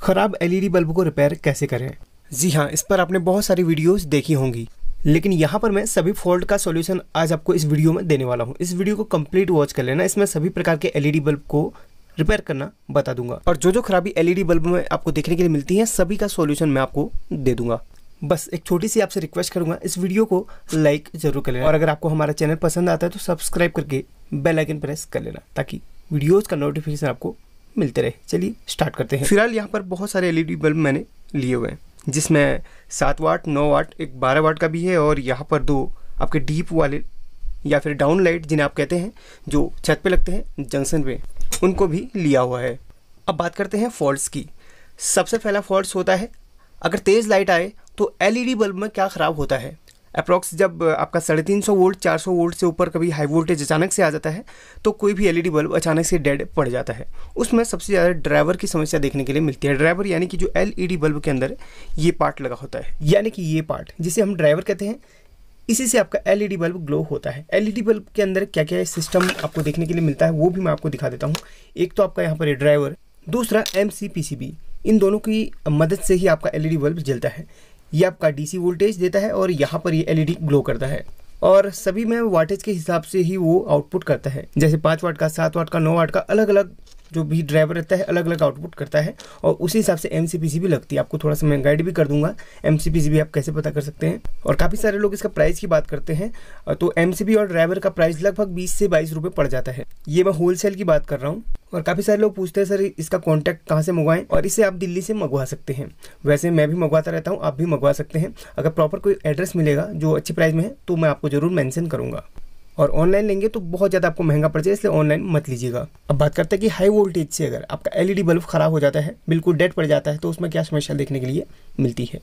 खराब LED bulb को repair कैसे करें। जी हाँ, इस पर आपने बहुत सारी वीडियोस देखी होंगी, लेकिन यहाँ पर मैं सभी फॉल्ट का सॉल्यूशन आज आपको इस वीडियो में देने वाला हूँ। इस वीडियो को कंप्लीट वॉच कर लेना, इसमें सभी प्रकार के एलईडी बल्ब को रिपेयर करना बता दूंगा और जो खराबी एलईडी बल्ब में आपको देखने के लिए मिलती है सभी का सॉल्यूशन मैं आपको दे दूंगा। बस एक छोटी सी आपसे रिक्वेस्ट करूंगा, इस वीडियो को लाइक जरूर कर लेना और अगर आपको हमारा चैनल पसंद आता है तो सब्सक्राइब करके बेल आइकन प्रेस कर लेना ताकि वीडियोज़ का नोटिफिकेशन आपको मिलते रहे। चलिए स्टार्ट करते हैं। फिलहाल यहाँ पर बहुत सारे एलईडी बल्ब मैंने लिए हुए हैं, जिसमें 7 वाट, 9 वाट, एक 12 वाट का भी है और यहाँ पर 2 आपके डीप वाले या फिर डाउन लाइट जिन्हें आप कहते हैं, जो छत पे लगते हैं जंक्शन पे, उनको भी लिया हुआ है। अब बात करते हैं फॉल्ट्स की। सबसे पहला फॉल्ट्स होता है, अगर तेज़ लाइट आए तो एलईडी बल्ब में क्या ख़राब होता है। अप्रॉक्स जब आपका 350 वोल्ट 400 वोल्ट से ऊपर कभी हाई वोल्टेज अचानक से आ जाता है तो कोई भी एलईडी बल्ब अचानक से डेड पड़ जाता है। उसमें सबसे ज़्यादा ड्राइवर की समस्या देखने के लिए मिलती है। ड्राइवर यानी कि जो एलईडी बल्ब के अंदर ये पार्ट लगा होता है, यानी कि ये पार्ट जिसे हम ड्राइवर कहते हैं, इसी से आपका एलईडी बल्ब ग्लो होता है। एलईडी बल्ब के अंदर क्या क्या सिस्टम आपको देखने के लिए मिलता है वो भी मैं आपको दिखा देता हूँ। एक तो आपका यहाँ पर ड्राइवर, दूसरा MCPCB, इन दोनों की मदद से ही आपका एलईडी बल्ब जलता है। ये आपका डीसी वोल्टेज देता है और यहाँ पर ये एलईडी ग्लो करता है और सभी में वाटेज के हिसाब से ही वो आउटपुट करता है। जैसे 5 वाट का, 7 वाट का, 9 वाट का, अलग अलग जो भी ड्राइवर रहता है अलग अलग आउटपुट करता है और उसी हिसाब से MCPCB लगती है। आपको थोड़ा सा मैं गाइड भी कर दूंगा MCPCB आप कैसे पता कर सकते हैं। और काफ़ी सारे लोग इसका प्राइस की बात करते हैं तो MCB और ड्राइवर का प्राइस लगभग 20 से 22 रुपये पड़ जाता है। ये मैं होलसेल की बात कर रहा हूँ। और काफ़ी सारे लोग पूछते हैं सर इसका कॉन्टैक्ट कहाँ से मंगवाएं, और इसे आप दिल्ली से मंगवा सकते हैं। वैसे मैं भी मंगवाता रहता हूँ, आप भी मंगवा सकते हैं। अगर प्रॉपर कोई एड्रेस मिलेगा जो अच्छी प्राइस में है तो मैं आपको ज़रूर मेंशन करूँगा। और ऑनलाइन लेंगे तो बहुत ज़्यादा आपको महंगा पड़ जाए, इसलिए ऑनलाइन मत लीजिएगा। अब बात करते हैं कि हाई वोल्टेज से अगर आपका एलईडी बल्ब ख़राब हो जाता है, बिल्कुल डेड पड़ जाता है, तो उसमें क्या समस्या देखने के लिए मिलती है।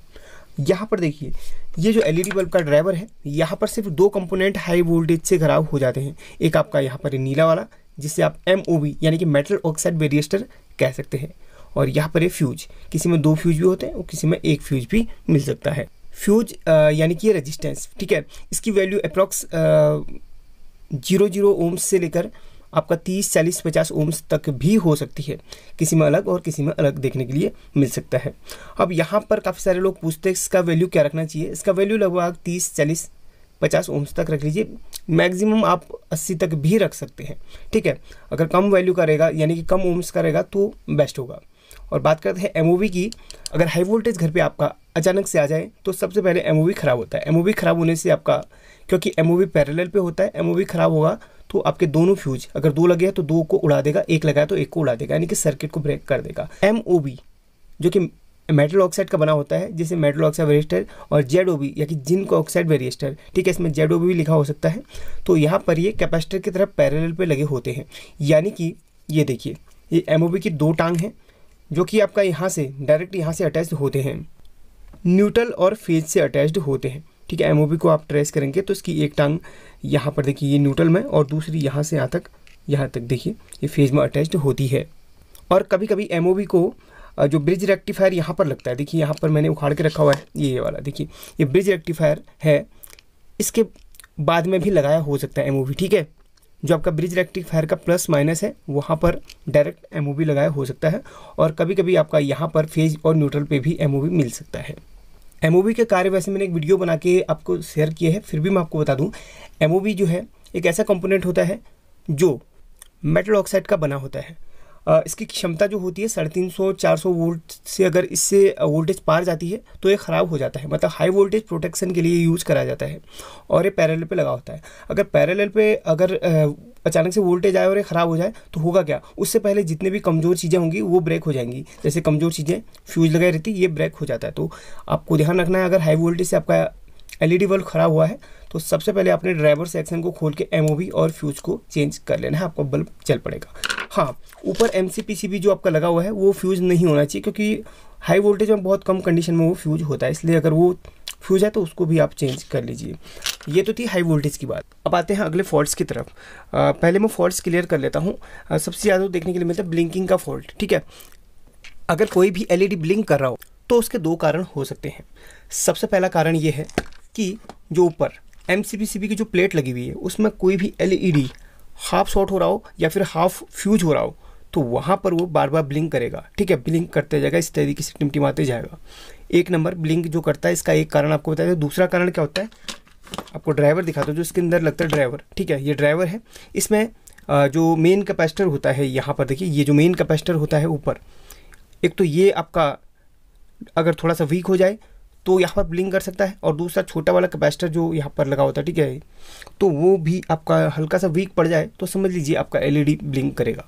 यहाँ पर देखिए, ये जो एलईडी बल्ब का ड्राइवर है, यहाँ पर सिर्फ 2 कंपोनेंट हाई वोल्टेज से खराब हो जाते हैं। एक आपका यहाँ पर नीला वाला, जिसे आप MOV यानी कि मेटल ऑक्साइड वेरिएस्टर कह सकते हैं, और यहाँ पर ये फ्यूज, किसी में 2 फ्यूज भी होते हैं और किसी में 1 फ्यूज भी मिल सकता है। फ्यूज यानी कि ये रेजिस्टेंस, ठीक है, इसकी वैल्यू अप्रॉक्स 0 ओम्स से लेकर आपका 30, 40, 50 ओम्स तक भी हो सकती है। किसी में अलग और किसी में अलग देखने के लिए मिल सकता है। अब यहाँ पर काफ़ी सारे लोग पूछते हैं इसका वैल्यू क्या रखना चाहिए। इसका वैल्यू लगभग 30, 40, 50 ओम्स तक रख लीजिए। मैक्सिमम आप 80 तक भी रख सकते हैं, ठीक है। अगर कम वैल्यू का रहेगा यानी कि कम ओम्स का रहेगा तो बेस्ट होगा। और बात करते हैं MOV की। अगर हाई वोल्टेज घर पे आपका अचानक से आ जाए तो सबसे पहले MOV ख़राब होता है। MOV ख़राब होने से आपका, क्योंकि MOV पैरेलल पे होता है, MOV ख़राब होगा तो आपके दोनों फ्यूज, अगर 2 लगे हैं तो 2 को उड़ा देगा, 1 लगा है तो 1 को उड़ा देगा, यानी कि सर्किट को ब्रेक कर देगा। MOV जो कि मेटल ऑक्साइड का बना होता है, जिसे मेटल ऑक्साइड वेरिएस्टर, और ZOB या कि जिंक ऑक्साइड वेरिएस्टर, ठीक है, इसमें ZOB भी लिखा हो सकता है। तो यहाँ पर ये कैपेसिटर की तरफ पैरेलल पे लगे होते हैं, यानी कि ये देखिए, ये MOV की 2 टांग हैं जो कि आपका यहाँ से डायरेक्ट यहाँ से अटैच्ड होते हैं, न्यूट्रल और फेज से अटैच्ड होते हैं, ठीक है। MOV को आप ट्रेस करेंगे तो इसकी एक टांग यहाँ पर देखिए ये न्यूट्रल में और दूसरी यहाँ से यहाँ तक देखिए ये फेज में अटैच्ड होती है। और कभी कभी MOV को जो ब्रिज रेक्टिफायर यहाँ पर लगता है, देखिए यहाँ पर मैंने उखाड़ के रखा हुआ है, ये वाला देखिए, ये ब्रिज रेक्टिफायर है, इसके बाद में भी लगाया हो सकता है MOV, ठीक है। जो आपका ब्रिज रेक्टिफायर का प्लस माइनस है वहाँ पर डायरेक्ट MOV लगाया हो सकता है। और कभी कभी आपका यहाँ पर फेज और न्यूट्रल पे भी MOV मिल सकता है। MOV के कार्य वैसे मैंने एक वीडियो बना के आपको शेयर किया है, फिर भी मैं आपको बता दूँ, MOV जो है एक ऐसा कंपोनेंट होता है जो मेटल ऑक्साइड का बना होता है। इसकी क्षमता जो होती है 350, 400 वोल्ट से अगर इससे वोल्टेज पार जाती है तो ये ख़राब हो जाता है, मतलब हाई वोल्टेज प्रोटेक्शन के लिए यूज़ करा जाता है और ये पैरेलल पे लगा होता है। अगर पैरेलल पे अगर अचानक से वोल्टेज आए और ये ख़राब हो जाए तो होगा क्या, उससे पहले जितने भी कमज़ोर चीज़ें होंगी वो ब्रेक हो जाएंगी। जैसे कमज़ोर चीज़ें फ्यूज लगाई रहती है, ये ब्रेक हो जाता है। तो आपको ध्यान रखना है, अगर हाई वोल्टेज से आपका एलईडी बल्ब ख़राब हुआ है तो सबसे पहले अपने ड्राइवर सेक्शन को खोल के MOV और फ्यूज को चेंज कर लेना है, आपका बल्ब चल पड़ेगा। हाँ, ऊपर MCPCB जो आपका लगा हुआ है वो फ्यूज नहीं होना चाहिए, क्योंकि हाई वोल्टेज में बहुत कम कंडीशन में वो फ्यूज होता है, इसलिए अगर वो फ्यूज है तो उसको भी आप चेंज कर लीजिए। ये तो थी हाई वोल्टेज की बात। अब आते हैं अगले फॉल्ट्स की तरफ। पहले मैं फॉल्ट्स क्लियर कर लेता हूँ। सबसे ज़्यादा देखने के लिए मिलता है ब्लिंकिंग का फॉल्ट, ठीक है। अगर कोई भी LED ब्लिंक कर रहा हो तो उसके 2 कारण हो सकते हैं। सबसे पहला कारण ये है कि जो ऊपर MCPCB की जो प्लेट लगी हुई है उसमें कोई भी LED हाफ शॉर्ट हो रहा हो या फिर हाफ फ्यूज हो रहा हो, तो वहाँ पर वो बार बार ब्लिंक करेगा, ठीक है, ब्लिंक करते जाएगा, इस तरीके से टिमटिमाते जाएगा। एक नंबर ब्लिंक जो करता है, इसका एक कारण आपको बताया। दूसरा कारण क्या होता है, आपको ड्राइवर दिखाता हूँ जो इसके अंदर लगता है ड्राइवर, ठीक है, ये ड्राइवर है। इसमें जो मेन कैपेसिटर होता है, यहाँ पर देखिए ये जो मेन कैपेसिटर होता है ऊपर, एक तो ये आपका अगर थोड़ा सा वीक हो जाए तो यहाँ पर ब्लिंक कर सकता है, और दूसरा छोटा वाला कैपेसिटर जो यहाँ पर लगा होता है, ठीक है, तो वो भी आपका हल्का सा वीक पड़ जाए तो समझ लीजिए आपका एलईडी ब्लिंक करेगा।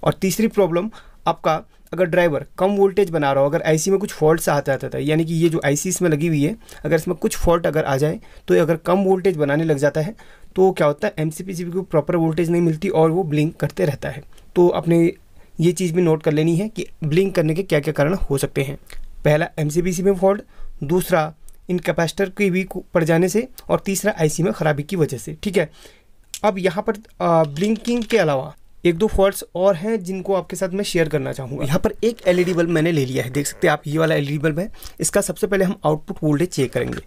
और तीसरी प्रॉब्लम, आपका अगर ड्राइवर कम वोल्टेज बना रहा हो, अगर आईसी में कुछ फॉल्ट आ जाता था, यानी कि ये जो आईसी इसमें लगी हुई है, अगर इसमें कुछ फॉल्ट अगर आ जाए तो अगर कम वोल्टेज बनाने लग जाता है तो क्या होता है, एमसीपीसीबी को प्रॉपर वोल्टेज नहीं मिलती और वो ब्लिंक करते रहता है। तो अपने ये चीज़ भी नोट कर लेनी है कि ब्लिंक करने के क्या क्या कारण हो सकते हैं। पहला एमसीपीसीबी में फॉल्ट, दूसरा इन कैपेसिटर के वीक पड़ जाने से, और तीसरा आईसी में खराबी की वजह से, ठीक है। अब यहाँ पर ब्लिंकिंग के अलावा एक दो फॉल्ट्स और हैं जिनको आपके साथ मैं शेयर करना चाहूँगा। यहाँ पर एक एलईडी बल्ब मैंने ले लिया है, देख सकते हैं आप, ये वाला एलईडी बल्ब है। इसका सबसे पहले हम आउटपुट वोल्टेज चेक करेंगे।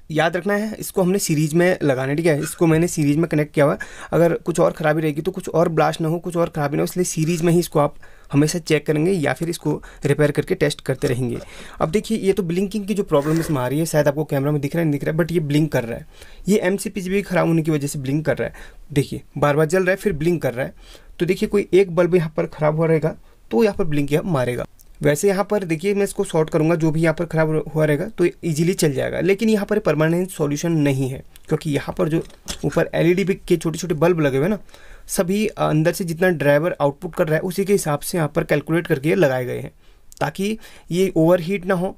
याद रखना है, इसको हमने सीरीज में लगाना है, ठीक है, इसको मैंने सीरीज में कनेक्ट किया हुआ है। अगर कुछ और ख़राबी रहेगी तो कुछ और ब्लास्ट ना हो, कुछ और ख़राबी ना हो, इसलिए सीरीज में ही इसको आप हमेशा चेक करेंगे या फिर इसको रिपेयर करके टेस्ट करते रहेंगे। अब देखिए ये तो ब्लिंकिंग की जो प्रॉब्लम इसमें आ रही है, शायद आपको कैमरा में दिख रहा है नहीं दिख रहा है, बट ये ब्लिंक कर रहा है। ये एमसीपीसीबी खराब होने की वजह से ब्लिंक कर रहा है। देखिए बार बार जल रहा है फिर ब्लिंक कर रहा है। तो देखिए कोई एक बल्ब यहाँ पर ख़राब हुआ रहेगा तो यहाँ पर ब्लिंक यहाँ मारेगा। वैसे यहाँ पर देखिए मैं इसको शॉर्ट करूँगा, जो भी यहाँ पर ख़राब हुआ रहेगा तो इजीली चल जाएगा, लेकिन यहाँ पर परमानेंट सॉल्यूशन नहीं है, क्योंकि यहाँ पर जो ऊपर एलईडी के छोटे छोटे बल्ब लगे हुए हैं ना, सभी अंदर से जितना ड्राइवर आउटपुट कर रहा है उसी के हिसाब से यहाँ पर कैलकुलेट करके लगाए गए हैं, ताकि ये ओवरहीट ना हो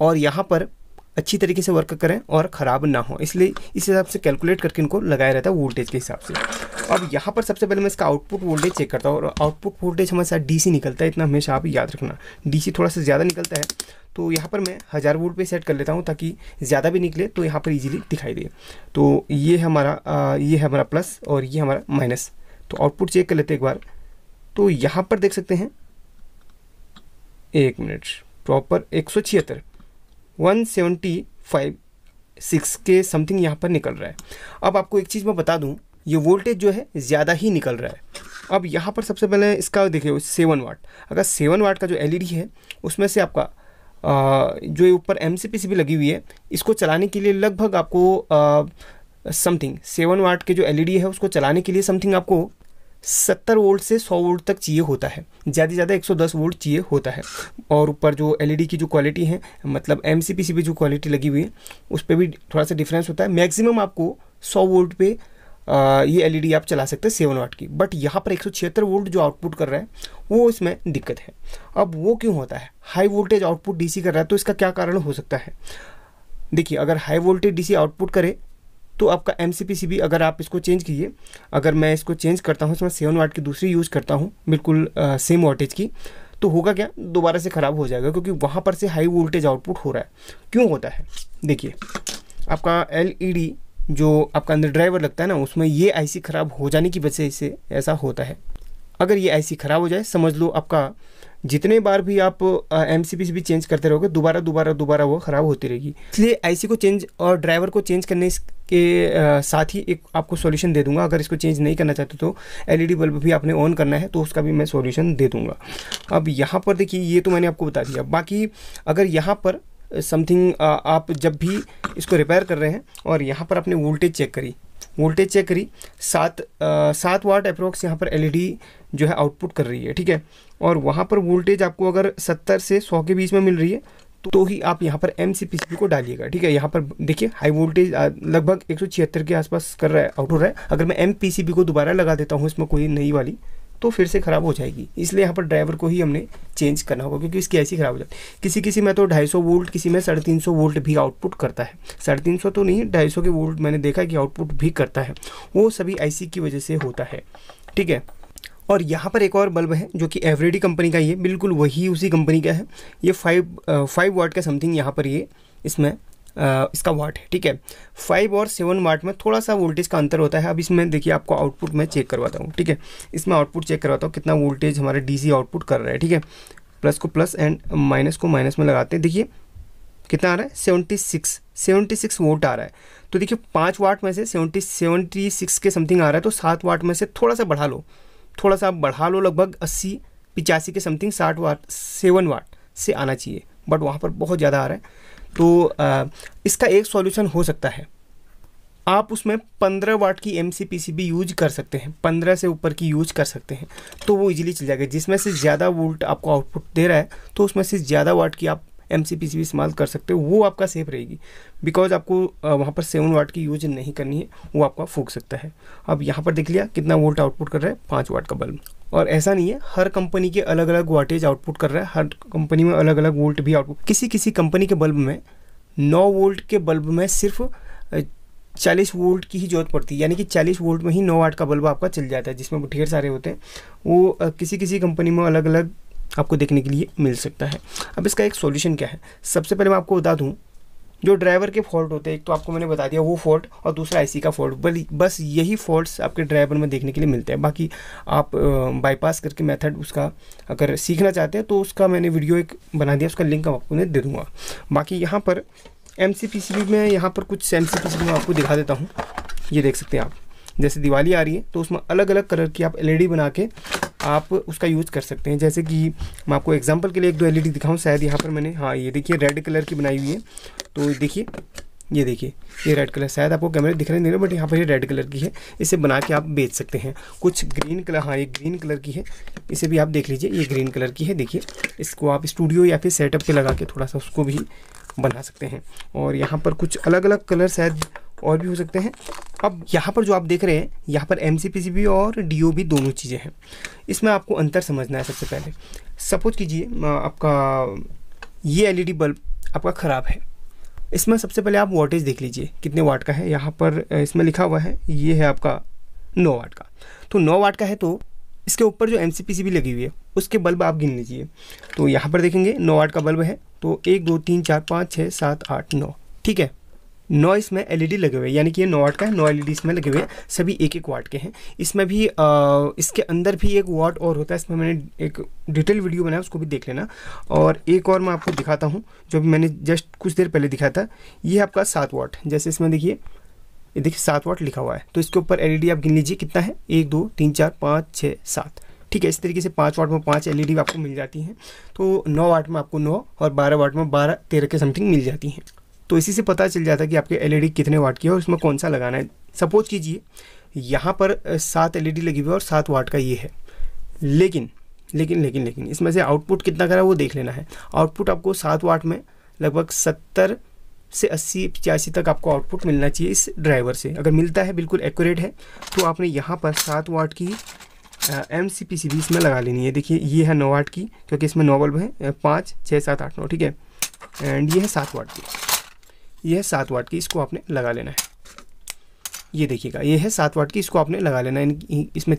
और यहाँ पर अच्छी तरीके से वर्क करें और ख़राब ना हो, इसलिए इस हिसाब से कैलकुलेट करके इनको लगाया रहता है वोल्टेज के हिसाब से। अब यहाँ पर सबसे पहले मैं इसका आउटपुट वोल्टेज चेक करता हूँ, और आउटपुट वोल्टेज हमारे साथ डीसी निकलता है, इतना हमेशा आप याद रखना। डीसी थोड़ा सा ज़्यादा निकलता है तो यहाँ पर मैं 1000 वोल्ट पे सेट कर लेता हूँ, ताकि ज़्यादा भी निकले तो यहाँ पर ईजिली दिखाई दे। तो ये है हमारा प्लस और ये हमारा माइनस। तो आउटपुट चेक कर लेते हैं एक बार। तो यहाँ पर देख सकते हैं, एक मिनट, प्रॉपर 175.6 के समथिंग यहाँ पर निकल रहा है। अब आपको एक चीज़ मैं बता दूँ, ये वोल्टेज जो है ज़्यादा ही निकल रहा है। अब यहाँ पर सबसे पहले इसका देखिए 7 वाट, अगर 7 वाट का जो एलईडी है उसमें से आपका जो ऊपर एमसीपीसीबी लगी हुई है, इसको चलाने के लिए लगभग आपको समथिंग 7 वाट के जो एलईडी है उसको चलाने के लिए समथिंग आपको 70 वोल्ट से 100 वोल्ट तक चाहिए होता है, ज़्यादा से ज़्यादा 110 वोल्ट चाहिए होता है। और ऊपर जो एलईडी की जो क्वालिटी है, मतलब एमसीपीसीबी जो क्वालिटी लगी हुई है उस पर भी थोड़ा सा डिफरेंस होता है। मैक्सिमम आपको 100 वोल्ट पे ये एलईडी आप चला सकते हैं 7 वाट की, बट यहाँ पर 176 वोल्ट जो आउटपुट कर रहा है वो इसमें दिक्कत है। अब वो क्यों होता है, हाई वोल्टेज आउटपुट डीसी कर रहा है, तो इसका क्या कारण हो सकता है। देखिए अगर हाई वोल्टेज डीसी आउटपुट करे तो आपका एमसीपीसीबी, अगर आप इसको चेंज कीजिए, अगर मैं इसको चेंज करता हूँ, इसमें 7 वाट की दूसरी यूज़ करता हूँ बिल्कुल सेम वोल्टेज की, तो होगा क्या, दोबारा से ख़राब हो जाएगा, क्योंकि वहाँ पर से हाई वोल्टेज आउटपुट हो रहा है। क्यों होता है, देखिए आपका एलईडी जो आपका अंदर ड्राइवर लगता है ना, उसमें ये आईसी ख़राब हो जाने की वजह से ऐसा होता है। अगर ये आईसी ख़राब हो जाए, समझ लो आपका जितने बार भी आप एमसीपीसीबी चेंज करते रहोगे दोबारा वो ख़राब होती रहेगी। इसलिए आईसी को चेंज और ड्राइवर को चेंज करने के साथ ही एक आपको सॉल्यूशन दे दूंगा। अगर इसको चेंज नहीं करना चाहते तो एलईडी बल्ब भी आपने ऑन करना है तो उसका भी मैं सॉल्यूशन दे दूंगा। अब यहाँ पर देखिए ये तो मैंने आपको बता दिया। बाकी अगर यहाँ पर समथिंग आप जब भी इसको रिपेयर कर रहे हैं और यहाँ पर आपने वोल्टेज चेक करी 7 वाट अप्रोक्स यहाँ पर एलईडी जो है आउटपुट कर रही है, ठीक है, और वहाँ पर वोल्टेज आपको अगर 70 से 100 के बीच में मिल रही है तो ही आप यहाँ पर एमसीपीसीबी को डालिएगा, ठीक है। यहाँ पर देखिए हाई वोल्टेज लगभग 176 के आसपास कर रहा है, आउट हो रहा है। अगर मैं एमपीसीबी को दोबारा लगा देता हूँ इसमें कोई नई वाली, तो फिर से ख़राब हो जाएगी। इसलिए यहाँ पर ड्राइवर को ही हमने चेंज करना होगा, क्योंकि इसकी ऐसी ख़राब हो जाती है। किसी में तो 250 वोल्ट, किसी में 350 वोल्ट भी आउटपुट करता है। 350 तो नहीं, 250 के वोल्ट मैंने देखा कि आउटपुट भी करता है। वो सभी आईसी की वजह से होता है, ठीक है। और यहाँ पर एक और बल्ब है जो कि एवरेडी कंपनी का ही है, बिल्कुल वही उसी कंपनी का है। ये 5 वाट का समथिंग यहाँ पर ये इसमें इसका वाट है, ठीक है। 5 और 7 वाट में थोड़ा सा वोल्टेज का अंतर होता है। अब इसमें देखिए आपको आउटपुट मैं चेक करवाता हूँ, ठीक है। इसमें आउटपुट चेक करवाता हूँ कितना वोल्टेज हमारा डीसी आउटपुट कर रहा है, ठीक है। प्लस को प्लस एंड माइनस को माइनस में लगाते हैं। देखिए कितना आ रहा है, 76 वोल्ट आ रहा है। तो देखिए 5 वाट में से 76 के समथिंग आ रहा है, तो 7 वाट में से थोड़ा सा बढ़ा लो थोड़ा सा आप बढ़ा लो, लगभग 80-85 के समथिंग 60 वाट 7 वाट से आना चाहिए, बट वहाँ पर बहुत ज़्यादा आ रहा है। तो इसका एक सॉल्यूशन हो सकता है, आप उसमें 15 वाट की MCPCB यूज कर सकते हैं, 15 से ऊपर की यूज कर सकते हैं, तो वो इजीली चल जाएगा। जिसमें से ज़्यादा वोल्ट आपको आउटपुट दे रहा है तो उसमें से ज़्यादा वाट की आप MCPCB इस्तेमाल कर सकते हो, वो आपका सेफ रहेगी, बिकॉज आपको वहाँ पर 7 वाट की यूज नहीं करनी है, वो आपका फूक सकता है। अब यहाँ पर देख लिया कितना वोल्ट आउटपुट कर रहा है, 5 वाट का बल्ब। और ऐसा नहीं है, हर कंपनी के अलग अलग वाटेज आउटपुट कर रहा है, हर कंपनी में अलग अलग वोल्ट भी आउटपुट। किसी कंपनी के बल्ब में 9 वोल्ट के बल्ब में सिर्फ 40 वोल्ट की ही जरूरत पड़ती है, यानी कि 40 वोल्ट में ही 9 वाट का बल्ब आपका चल जाता है, जिसमें ढेर सारे होते हैं। वो किसी कंपनी में अलग अलग आपको देखने के लिए मिल सकता है। अब इसका एक सॉल्यूशन क्या है, सबसे पहले मैं आपको बता दूं, जो ड्राइवर के फॉल्ट होते हैं, एक तो आपको मैंने बता दिया वो फॉल्ट, और दूसरा IC का फॉल्ट, बस यही फॉल्ट्स आपके ड्राइवर में देखने के लिए मिलते हैं। बाकी आप बाईपास करके मेथड उसका अगर सीखना चाहते हैं तो उसका मैंने वीडियो एक बना दिया, उसका लिंक आपको मैं दे दूँगा। बाकी यहाँ पर MCPCB में, यहाँ पर कुछ MCPCB में आपको दिखा देता हूँ। ये देख सकते हैं आप, जैसे दिवाली आ रही है तो उसमें अलग अलग कलर की आप LED बना के आप उसका यूज़ कर सकते हैं। जैसे कि मैं आपको एग्जांपल के लिए 1-2 LED दिखाऊं, शायद यहाँ पर मैंने, हाँ ये देखिए रेड कलर की बनाई हुई है। तो देखिए, ये देखिए ये रेड कलर, शायद आपको कैमरे दिख रहे नहीं, बट यहाँ पर ये रेड कलर की है, इसे बना के आप बेच सकते हैं। कुछ ग्रीन कलर, हाँ ये ग्रीन कलर की है, इसे भी आप देख लीजिए, ये ग्रीन कलर की है। देखिए इसको आप स्टूडियो या फिर सेटअप पे लगा के थोड़ा सा उसको भी बना सकते हैं। और यहाँ पर कुछ अलग अलग कलर शायद और भी हो सकते हैं। अब यहाँ पर जो आप देख रहे हैं, यहाँ पर MCPCB और DOB दोनों चीज़ें हैं। इसमें आपको अंतर समझना है। सबसे पहले सपोज कीजिए आपका ये LED बल्ब आपका ख़राब है, इसमें सबसे पहले आप वोल्टेज देख लीजिए कितने वाट का है। यहाँ पर इसमें लिखा हुआ है, ये है आपका 9 वाट का। तो 9 वाट का है तो इसके ऊपर जो MCPCB लगी हुई है उसके बल्ब आप गिन लीजिए। तो यहाँ पर देखेंगे 9 वाट का बल्ब है, तो 1 2 3 4 5 6 7 8 9, ठीक है। 9 इसमें LED लगे हुए हैं, यानी कि ये 9 वाट का है, 9 LED इसमें लगे हुए हैं, सभी 1-1 वाट के हैं। इसमें भी इसके अंदर भी 1 वाट और होता है, इसमें मैंने एक डिटेल वीडियो बनाया, उसको भी देख लेना। और एक और मैं आपको दिखाता हूँ, जो भी मैंने जस्ट कुछ देर पहले दिखाया था, ये आपका 7 वाट। जैसे इसमें देखिए, ये देखिए 7 वाट लिखा हुआ है, तो इसके ऊपर LED आप गिन लीजिए कितना है, 1 2 3 4 5 6 7, ठीक है। इस तरीके से 5 वाट में 5 LED आपको मिल जाती हैं। तो 9 वाट में आपको 9 और 12 वाट में 12-13 के समथिंग मिल जाती हैं। तो इसी से पता चल जाता है कि आपके LED कितने वाट की है और उसमें कौन सा लगाना है। सपोज कीजिए यहाँ पर 7 LED लगी हुई है और 7 वाट का ये है, लेकिन इसमें से आउटपुट कितना करा वो देख लेना है। आउटपुट आपको 7 वाट में लगभग 70 से 80-85 तक आपको आउटपुट मिलना चाहिए इस ड्राइवर से। अगर मिलता है, बिल्कुल एक्यूरेट है, तो आपने यहाँ पर 7 वाट की MCPCB इसमें लगा लेनी है। देखिए ये है 9 वाट की, क्योंकि इसमें 9 बल्ब है, 5 6 7 8 9, ठीक है। एंड ये है 7 वाट की, ये है 7 वाट की, इसको आपने लगा लेना है। ये देखिएगा, ये है 7 वाट की, इसको आपने लगा लेना है। इसमें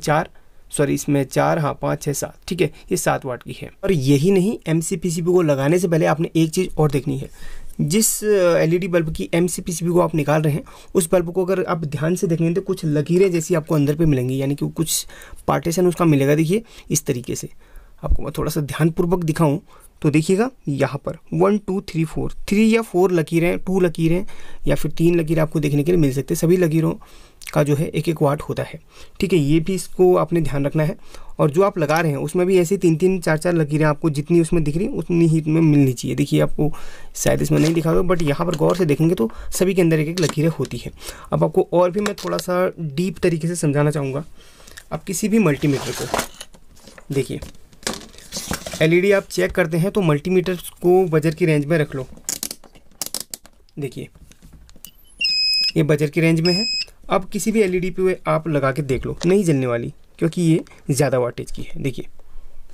4 हाँ 5 6 7, ठीक है, ये 7 वाट की है। और यही नहीं, MCPCB को लगाने से पहले आपने एक चीज़ और देखनी है। जिस LED बल्ब की MCPCB को आप निकाल रहे हैं, उस बल्ब को अगर आप ध्यान से देखेंगे तो कुछ लकीरें जैसी आपको अंदर पे मिलेंगी, यानी कि कुछ पार्टीशन उसका मिलेगा। देखिए इस तरीके से, आपको मैं थोड़ा सा ध्यानपूर्वक दिखाऊं तो देखिएगा, यहाँ पर 1 2 3 4 3 या 4 लकीरें, 2 लकीरें या फिर 3 लकीरें आपको देखने के लिए मिल सकते हैं। सभी लकीरों का जो है 1-1 वाट होता है, ठीक है। ये भी इसको आपने ध्यान रखना है। और जो आप लगा रहे हैं उसमें भी ऐसे 3-3 4-4 लकीरें आपको जितनी उसमें दिख रही उतनी ही में मिलनी चाहिए। देखिए आपको शायद इसमें नहीं दिखा होगा, बट यहाँ पर गौर से देखेंगे तो सभी के अंदर 1-1 लकीरें होती है। अब आपको और भी मैं थोड़ा सा डीप तरीके से समझाना चाहूँगा। आप किसी भी मल्टीमीटर को देखिए, LED आप चेक करते हैं तो मल्टीमीटर को बजर की रेंज में रख लो। देखिए ये बजर की रेंज में है। अब किसी भी LED पे आप लगा के देख लो, नहीं जलने वाली, क्योंकि ये ज़्यादा वाटेज की है। देखिए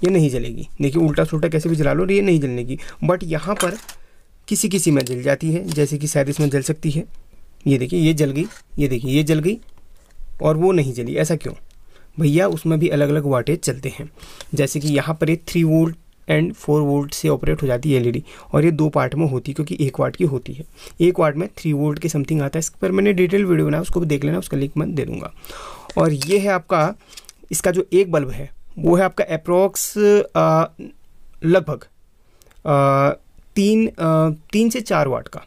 ये नहीं जलेगी, देखिए उल्टा सुल्टा कैसे भी जला लो, ये नहीं जलने की। बट यहाँ पर किसी में जल जाती है, जैसे कि शायद इसमें जल सकती है। ये देखिए ये जल गई, ये देखिए ये जल गई और वो नहीं जली। ऐसा क्यों भैया? उसमें भी अलग अलग वाटेज चलते हैं। जैसे कि यहाँ पर ये 3 वोल्ट एंड 4 वोल्ट से ऑपरेट हो जाती है LED, और ये 2 पार्ट में होती है, क्योंकि 1 वाट की होती है। 1 वाट में 3 वोल्ट के समथिंग आता है। इस पर मैंने डिटेल वीडियो बनाया, उसको भी देख लेना, उसका लिंक मैं दे दूँगा। और ये है आपका, इसका जो एक बल्ब है वो है आपका अप्रोक्स लगभग 3 से 4 वाट का।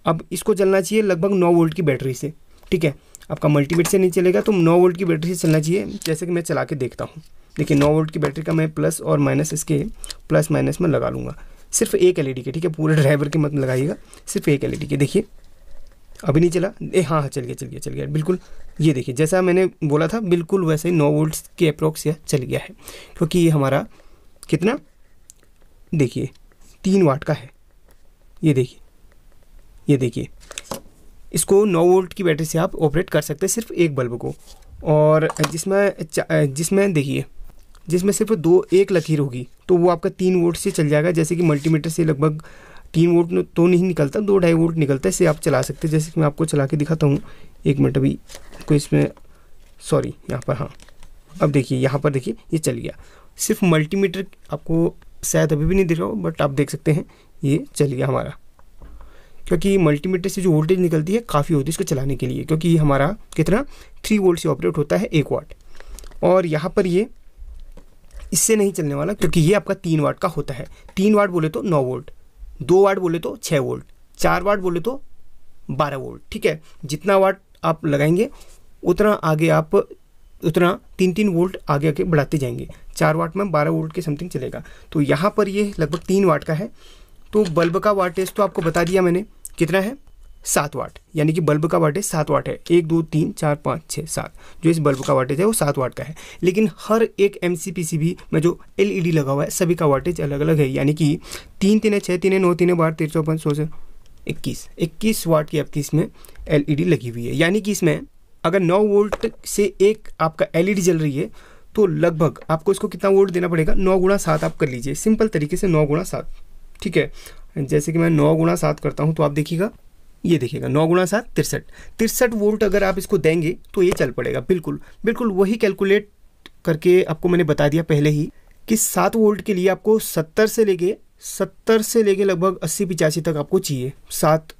अब इसको जलना चाहिए लगभग 9 वोल्ट की बैटरी से, ठीक है। आपका मल्टीमीटर से नहीं चलेगा तो 9 वोल्ट की बैटरी से चलना चाहिए। जैसे कि मैं चला के देखता हूँ, देखिए 9 वोल्ट की बैटरी का मैं प्लस और माइनस इसके प्लस माइनस में लगा लूँगा, सिर्फ एक एलईडी के, ठीक है, पूरे ड्राइवर के मत लगाइएगा, सिर्फ एक एलईडी के। देखिए अभी नहीं चला, हाँ चल गया बिल्कुल। ये देखिए जैसा मैंने बोला था बिल्कुल वैसे ही 9 वोल्ट के अप्रोक्स यह चल गया है, क्योंकि ये हमारा कितना, देखिए 3 वाट का है। ये देखिए इसको 9 वोल्ट की बैटरी से आप ऑपरेट कर सकते हैं सिर्फ एक बल्ब को। और जिसमें देखिए जिसमें सिर्फ एक लकीर होगी तो वो आपका 3 वोल्ट से चल जाएगा। जैसे कि मल्टीमीटर से लगभग 3 वोल्ट तो नहीं निकलता, 2-2.5 वोल्ट निकलता है, इससे आप चला सकते हैं। जैसे कि मैं आपको चला के दिखाता हूँ, 1 मिनट अभी कोई इसमें, सॉरी यहाँ पर, हाँ अब देखिए यहाँ पर देखिए ये चल गया। सिर्फ मल्टीमीटर आपको शायद अभी भी नहीं दिख रहा हो, बट आप देख सकते हैं ये चल गया हमारा, क्योंकि मल्टीमीटर से जो वोल्टेज निकलती है काफ़ी होती है इसको चलाने के लिए, क्योंकि हमारा कितना 3 वोल्ट से ऑपरेट होता है 1 वाट। और यहाँ पर ये इससे नहीं चलने वाला, क्योंकि ये आपका 3 वाट का होता है। 3 वाट बोले तो 9 वोल्ट, 2 वाट बोले तो 6 वोल्ट, 4 वाट बोले तो 12 वोल्ट, ठीक है। जितना वाट आप लगाएंगे उतना आगे आप उतना 3-3 वोल्ट आगे आगे बढ़ाते जाएंगे। 4 वाट में 12 वोल्ट के समथिंग चलेगा। तो यहाँ पर ये लगभग 3 वाट का है। तो बल्ब का वाटेज तो आपको बता दिया मैंने, कितना है 7 वाट, यानी कि बल्ब का वाटेज 7 वाट है। 1 2 3 4 5 6 7 जो इस बल्ब का वाटेज है वो 7 वाट का है। लेकिन हर एक MCPCB में जो LED लगा हुआ है सभी का वाटेज अलग अलग है, यानी कि 3 3 6 3 9 3 12 13 14 16 21 वाट की आपकी इसमें LED लगी हुई है। यानी कि इसमें अगर 9 वोल्ट से एक आपका LED जल रही है तो लगभग आपको इसको कितना वोल्ट देना पड़ेगा, 9 गुणा 7 आप कर लीजिए सिंपल तरीके से, 9 गुणा 7, ठीक है। जैसे कि मैं 9 गुणा 7 करता हूँ तो आप देखिएगा, ये देखिएगा 9 गुणा 7 63 वोल्ट अगर आप इसको देंगे तो ये चल पड़ेगा। बिल्कुल वही कैलकुलेट करके आपको मैंने बता दिया पहले ही कि 7 वोल्ट के लिए आपको 70 से लेके लगभग 80-85 तक आपको चाहिए 7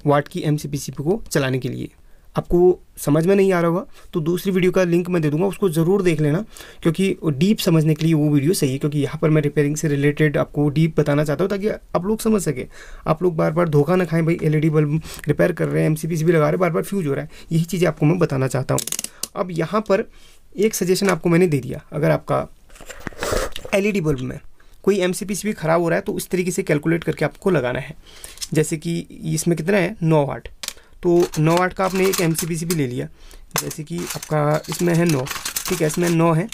वाट की MCPCB को चलाने के लिए। आपको समझ में नहीं आ रहा होगा तो दूसरी वीडियो का लिंक मैं दे दूंगा, उसको ज़रूर देख लेना, क्योंकि डीप समझने के लिए वो वीडियो सही है। क्योंकि यहाँ पर मैं रिपेयरिंग से रिलेटेड आपको डीप बताना चाहता हूँ ताकि आप लोग समझ सके, आप लोग बार बार धोखा ना खाएं, भाई LED बल्ब रिपेयर कर रहे हैं, MCPCB लगा रहे हैं, बार बार फ्यूज हो रहा है, यही चीज़ें आपको मैं बताना चाहता हूँ। अब यहाँ पर एक सजेशन आपको मैंने दे दिया, अगर आपका LED बल्ब में कोई MCPCB ख़राब हो रहा है तो इस तरीके से कैलकुलेट करके आपको लगाना है। जैसे कि इसमें कितना है 9 वाट, तो 9 वाट का आपने एक MCPCB ले लिया, जैसे कि आपका इसमें है 9, ठीक है, इसमें 9 है,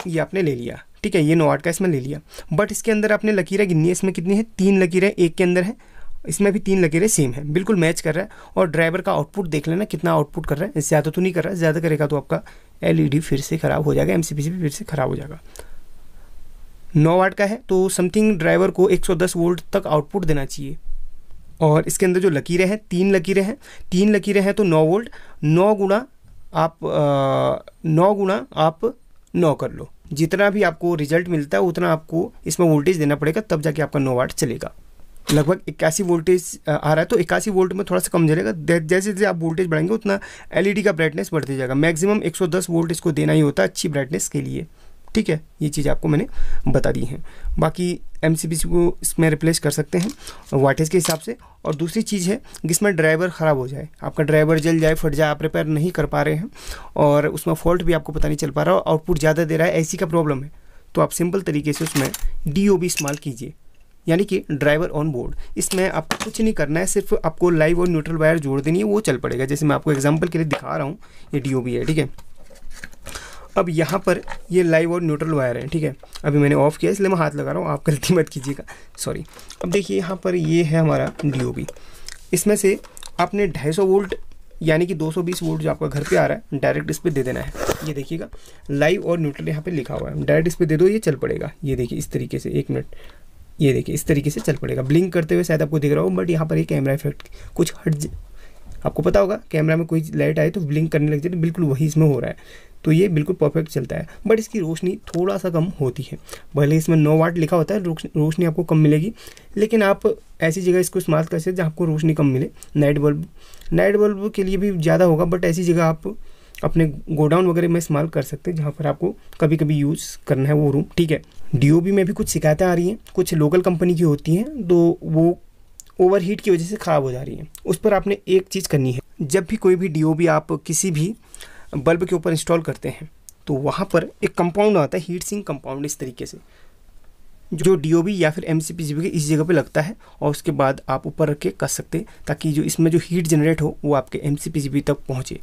ये आपने ले लिया, ठीक है, ये 9 वाट का इसमें ले लिया। बट इसके अंदर आपने लकीरें गिननी है, इसमें कितनी है 3 लकीरें एक के अंदर है, इसमें भी 3 लकीरें सेम है, बिल्कुल मैच कर रहा है। और ड्राइवर का आउटपुट देख लेना कितना आउटपुट कर रहा है, ज़्यादा तो नहीं कर रहा है, ज़्यादा करेगा तो आपका LED फिर से ख़राब हो जाएगा, MCPCB फिर से ख़राब हो जाएगा। 9 वाट का है तो समथिंग ड्राइवर को 110 वोल्ट तक आउटपुट देना चाहिए। और इसके अंदर जो लकीरें हैं 3 लकीरें हैं तो 9 वोल्ट, 9 गुणा आप 9 कर लो, जितना भी आपको रिजल्ट मिलता है उतना आपको इसमें वोल्टेज देना पड़ेगा, तब जाके आपका 9 वाट चलेगा। लगभग 81 वोल्टेज आ रहा है तो 81 वोल्ट में थोड़ा सा कम जलेगा, जैसे जैसे आप वोल्टेज बढ़ाएंगे उतना LED का ब्राइटनेस बढ़ते जाएगा। मैक्सिमम 110 वोल्ट इसको देना ही होता है अच्छी ब्राइटनेस के लिए, ठीक है। ये चीज़ आपको मैंने बता दी है। बाकी MCPCB को इसमें रिप्लेस कर सकते हैं वाटेज के हिसाब से। और दूसरी चीज़ है जिसमें ड्राइवर ख़राब हो जाए, आपका ड्राइवर जल जाए, फट जाए, आप रिपेयर नहीं कर पा रहे हैं और उसमें फॉल्ट भी आपको पता नहीं चल पा रहा, आउटपुट ज़्यादा दे रहा है, ऐसी का प्रॉब्लम है, तो आप सिंपल तरीके से उसमें DOB इस्तेमाल कीजिए, यानी कि ड्राइवर ऑन बोर्ड। इसमें आपको कुछ नहीं करना है, सिर्फ आपको लाइव और न्यूट्रल वायर जोड़ देनी है, वो चल पड़ेगा। जैसे मैं आपको एग्जांपल के लिए दिखा रहा हूँ, ये DOB है, ठीक है। अब यहाँ पर ये लाइव और न्यूट्रल वायर है, ठीक है। अभी मैंने ऑफ किया इसलिए मैं हाथ लगा रहा हूँ, आप गलती मत कीजिएगा, सॉरी। अब देखिए यहाँ पर ये है हमारा DOB, इसमें से आपने 250 वोल्ट यानी कि 220 वोल्ट जो आपका घर पे आ रहा है डायरेक्ट इस पर दे देना है। ये देखिएगा लाइव और न्यूट्रल यहाँ पे लिखा हुआ है, डायरेक्ट इस पर दे दो, ये चल पड़ेगा। ये देखिए इस तरीके से, 1 मिनट, ये देखिए इस तरीके से चल पड़ेगा, ब्लिंक करते हुए शायद आपको दिख रहा हो, बट यहाँ पर एक कैमरा इफेक्ट कुछ आपको पता होगा, कैमरा में कोई लाइट आए तो ब्लिंक करने लग जाए, बिल्कुल वही इसमें हो रहा है। तो ये बिल्कुल परफेक्ट चलता है, बट इसकी रोशनी थोड़ा सा कम होती है। भले इसमें 9 वाट लिखा होता है, रोशनी आपको कम मिलेगी, लेकिन आप ऐसी जगह इसको इस्तेमाल कर सकते हैं जहाँ आपको रोशनी कम मिले। नाइट बल्ब के लिए भी ज़्यादा होगा, बट ऐसी जगह आप अपने गोडाउन वगैरह में इस्तेमाल कर सकते हैं जहाँ पर आपको कभी कभी यूज़ करना है वो रूम, ठीक है। DOB में भी कुछ शिकायतें आ रही हैं, कुछ लोकल कंपनी की होती हैं, तो वो ओवरहीट की वजह से ख़राब हो जा रही है। उस पर आपने एक चीज़ करनी है, जब भी कोई भी DOB आप किसी भी बल्ब के ऊपर इंस्टॉल करते हैं तो वहाँ पर एक कंपाउंड आता है, हीट सिंक कंपाउंड, इस तरीके से जो DOB या फिर MCPCB के इस जगह पे लगता है, और उसके बाद आप ऊपर रख के कस सकते हैं ताकि जो इसमें जो हीट जनरेट हो वो आपके MCPCB तक पहुँचे,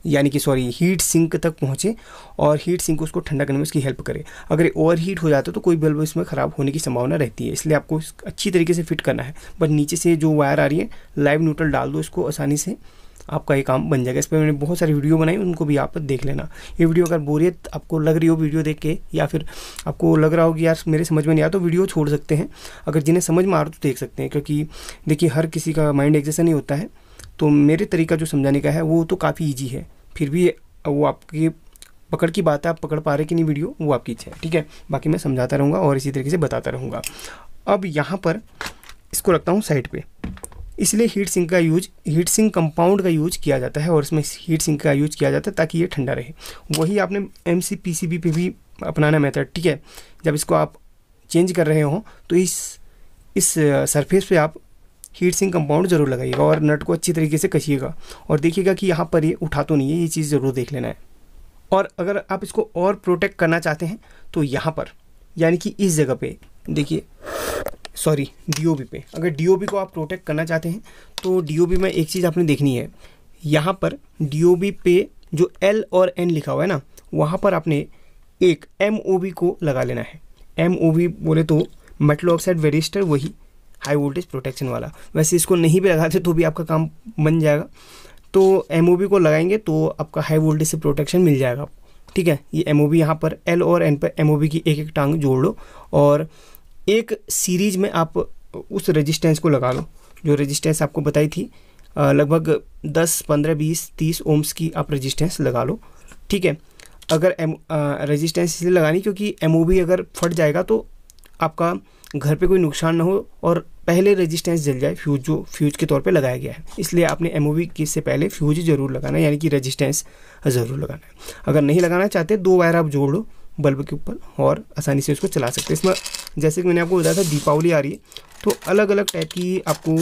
यानी कि हीट सिंक तक पहुँचे और हीट सिंक उसको ठंडा करने में उसकी हेल्प करे। अगर ओवर हीट हो जाता है तो कोई बल्ब इसमें ख़राब होने की संभावना रहती है, इसलिए आपको अच्छी तरीके से फिट करना है। बट नीचे से जो वायर आ रही है लाइव न्यूट्रल डाल दो, इसको आसानी से आपका ये काम बन जाएगा। इस पर मैंने बहुत सारी वीडियो बनाई, उनको भी आप देख लेना। ये वीडियो अगर बोरियत आपको लग रही हो वीडियो देख के, या फिर आपको लग रहा हो कि यार मेरे समझ में नहीं आया, तो वीडियो छोड़ सकते हैं। अगर जिन्हें समझ में आ रहा तो देख सकते हैं, क्योंकि देखिए हर किसी का माइंड एक जैसा नहीं होता है। तो मेरे तरीका जो समझाने का है वो तो काफ़ी ईजी है, फिर भी वो आपकी पकड़ की बात है, आप पकड़ पा रहे कि नहीं वीडियो, वो आपकी इच्छा है, ठीक है। बाकी मैं समझाता रहूँगा और इसी तरीके से बताता रहूँगा। अब यहाँ पर इसको रखता हूँ साइड पे, इसलिए हीट सिंक कंपाउंड का यूज किया जाता है, और इसमें हीट सिंक का यूज किया जाता है ताकि ये ठंडा रहे। वही आपने MCPCB पे भी अपनाना मेथड, ठीक है। जब इसको आप चेंज कर रहे हो तो इस सरफेस पे आप हीट सिंक कंपाउंड ज़रूर लगाइएगा और नट को अच्छी तरीके से कसिएगा, और देखिएगा कि यहाँ पर ये उठा तो नहीं है, ये चीज़ ज़रूर देख लेना है। और अगर आप इसको और प्रोटेक्ट करना चाहते हैं तो यहाँ पर, यानी कि इस जगह पे देखिए, DOB पे, अगर DOB को आप प्रोटेक्ट करना चाहते हैं तो DOB में एक चीज़ आपने देखनी है। यहाँ पर DOB पे जो L और N लिखा हुआ है ना, वहाँ पर आपने एक MOV को लगा लेना है। MOV बोले तो मेटल ऑक्साइड वेरिस्टर, वही हाई वोल्टेज प्रोटेक्शन वाला। वैसे इसको नहीं भी लगाते तो भी आपका काम बन जाएगा। तो MOV को लगाएंगे तो आपका हाई वोल्टेज से प्रोटेक्शन मिल जाएगा, ठीक है। ये MOV यहाँ पर L और N पर MOV की एक एक टांग जोड़ लो, और एक सीरीज में आप उस रेजिस्टेंस को लगा लो, जो रेजिस्टेंस आपको बताई थी, लगभग 10, 15, 20, 30 ओम्स की आप रेजिस्टेंस लगा लो, ठीक है। अगर रेजिस्टेंस इसलिए लगानी क्योंकि MOV अगर फट जाएगा तो आपका घर पे कोई नुकसान ना हो और पहले रेजिस्टेंस जल जाए, फ्यूज के तौर पे लगाया गया है, इसलिए आपने MOV की से पहले फ्यूज ज़रूर लगाना है, यानी कि रेजिस्टेंस ज़रूर लगाना है। अगर नहीं लगाना चाहते 2 वायर आप जोड़ लो बल्ब के ऊपर और आसानी से उसको चला सकते हैं। इसमें जैसे कि मैंने आपको बताया था दीपावली आ रही है, तो अलग अलग टाइप की आपको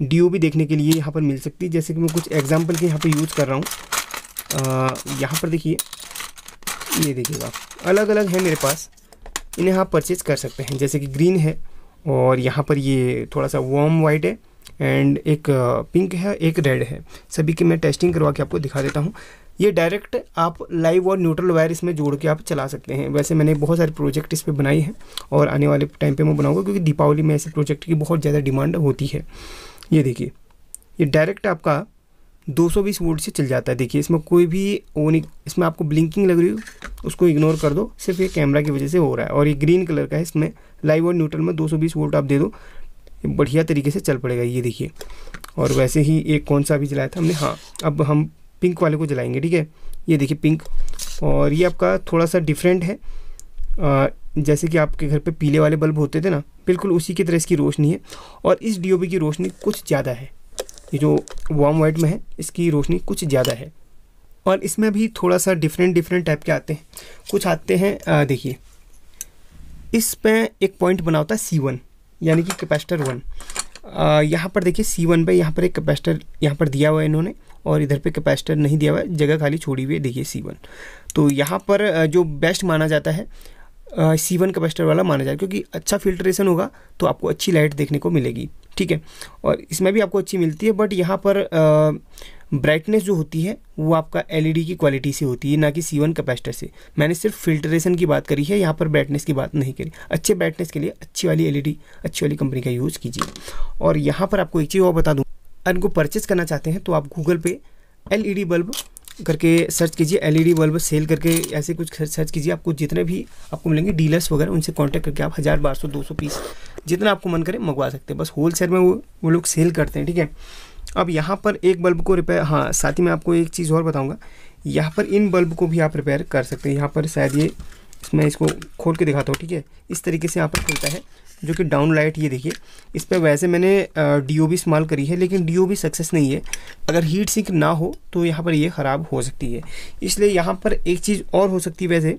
DOB देखने के लिए यहाँ पर मिल सकती है। जैसे कि मैं कुछ एग्जांपल के यहाँ पर यूज़ कर रहा हूँ। यहाँ पर देखिए, ये देखिएगा अलग अलग है मेरे पास, इन्हें आप परचेज कर सकते हैं। जैसे कि ग्रीन है, और यहाँ पर ये थोड़ा सा वार्म वाइट है, एंड एक पिंक है, एक रेड है। सभी की मैं टेस्टिंग करवा के आपको दिखा देता हूँ। ये डायरेक्ट आप लाइव और न्यूट्रल वायर इसमें जोड़ के आप चला सकते हैं। वैसे मैंने बहुत सारे प्रोजेक्ट इस पे बनाए हैं और आने वाले टाइम पे मैं बनाऊंगा, क्योंकि दीपावली में ऐसे प्रोजेक्ट की बहुत ज़्यादा डिमांड होती है। ये देखिए, ये डायरेक्ट आपका 220 वोल्ट से चल जाता है। देखिए इसमें कोई भी वो नहीं, इसमें आपको ब्लिंकिंग लग रही हो उसको इग्नोर कर दो, सिर्फ ये कैमरा की वजह से हो रहा है। और ये ग्रीन कलर का है, इसमें लाइव और न्यूट्रल में 220 वोल्ट आप दे दो, बढ़िया तरीके से चल पड़ेगा। ये देखिए, और वैसे ही एक कौन सा भी जलाया था हमने, हाँ अब हम पिंक वाले को जलाएंगे, ठीक है। ये देखिए पिंक, और ये आपका थोड़ा सा डिफरेंट है, जैसे कि आपके घर पे पीले वाले बल्ब होते थे ना, बिल्कुल उसी की तरह इसकी रोशनी है। और इस DOB की रोशनी कुछ ज़्यादा है, ये जो वार्म वाइट में है इसकी रोशनी कुछ ज़्यादा है। और इसमें भी थोड़ा सा डिफरेंट टाइप के आते हैं। कुछ आते हैं, देखिए इस पे एक पॉइंट बना होता है C1, यानी कि कैपेसिटर 1। यहाँ पर देखिए C1 पे यहाँ पर एक कैपेसिटर यहाँ पर दिया हुआ है इन्होंने, और इधर पे कैपेसिटर नहीं दिया हुआ है, जगह खाली छोड़ी हुई है, देखिए C1। तो यहाँ पर जो बेस्ट माना जाता है C1 कैपेसिटर वाला माना जाए, क्योंकि अच्छा फिल्ट्रेशन होगा तो आपको अच्छी लाइट देखने को मिलेगी, ठीक है। और इसमें भी आपको अच्छी मिलती है, बट यहाँ पर ब्राइटनेस जो होती है वो आपका LED की क्वालिटी से होती है, ना कि C1 कैपेसिटर से। मैंने सिर्फ फिल्ट्रेशन की बात करी है, यहाँ पर ब्राइटनेस की बात नहीं करी। अच्छे ब्राइटनेस के लिए अच्छी वाली LED, अच्छी वाली कंपनी का यूज़ कीजिए। और यहाँ पर आपको एक चीज़ और बता दूँ, अगर इनको परचेज़ करना चाहते हैं तो आप गूगल पे LED बल्ब करके सर्च कीजिए, LED बल्ब सेल करके ऐसे कुछ सर्च कीजिए, आपको जितने भी आपको मिलेंगे डीलर्स वगैरह, उनसे कांटेक्ट करके आप 1000, 1200, 200 पीस जितना आपको मन करे मंगवा सकते हैं। बस होलसेल में वो लोग सेल करते हैं, ठीक है। अब यहाँ पर एक बल्ब को रिपेयर, हाँ साथ ही मैं आपको एक चीज़ और बताऊँगा, यहाँ पर इन बल्ब को भी आप रिपेयर कर सकते हैं। यहाँ पर शायद ये, मैं इसको खोल के दिखाता हूँ, ठीक है। इस तरीके से यहाँ पर खुलता है, जो कि डाउन लाइट, ये देखिए इस पर वैसे मैंने DOB इस्तेमाल करी है, लेकिन DOB सक्सेस नहीं है। अगर हीट सिंक ना हो तो यहाँ पर ये ख़राब हो सकती है। इसलिए यहाँ पर एक चीज़ और हो सकती है, वैसे